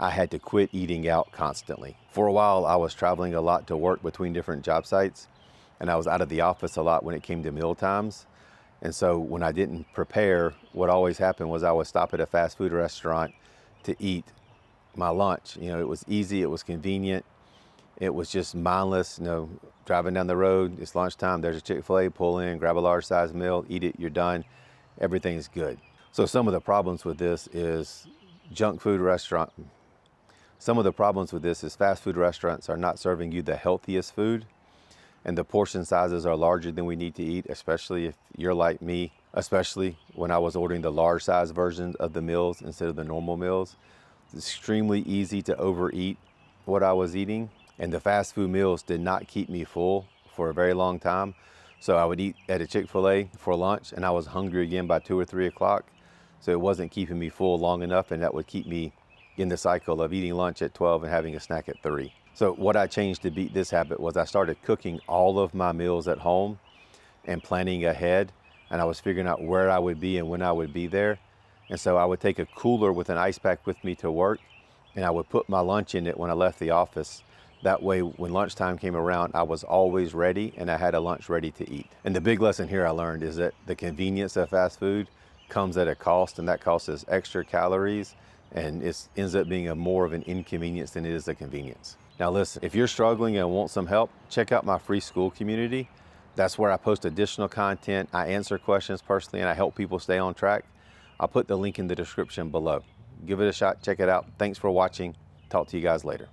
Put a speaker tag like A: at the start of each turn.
A: I had to quit eating out constantly. For a while, I was traveling a lot to work between different job sites, and I was out of the office a lot when it came to meal times. And so when I didn't prepare, what always happened was I would stop at a fast food restaurant to eat my lunch. It was easy, it was convenient, it was just mindless, driving down the road, it's lunchtime, there's a Chick-fil-A, pull in, grab a large size meal, eat it, you're done, everything's good. So some of the problems with this is fast food restaurants are not serving you the healthiest food, and the portion sizes are larger than we need to eat, especially if you're like me, especially when I was ordering the large size versions of the meals instead of the normal meals. It's extremely easy to overeat what I was eating, and the fast food meals did not keep me full for a very long time. So I would eat at a Chick-fil-A for lunch and I was hungry again by 2 or 3 o'clock. So it wasn't keeping me full long enough, and that would keep me in the cycle of eating lunch at 12 and having a snack at 3. So what I changed to beat this habit was I started cooking all of my meals at home and planning ahead, and I was figuring out where I would be and when I would be there. And so I would take a cooler with an ice pack with me to work, and I would put my lunch in it when I left the office. That way, when lunchtime came around, I was always ready and I had a lunch ready to eat. And the big lesson here I learned is that the convenience of fast food comes at a cost, and that cost is extra calories, and it ends up being more of an inconvenience than it is a convenience. Now listen, if you're struggling and want some help, check out my free school community. That's where I post additional content, I answer questions personally, and I help people stay on track. I'll put the link in the description below. Give it a shot, check it out. Thanks for watching. Talk to you guys later.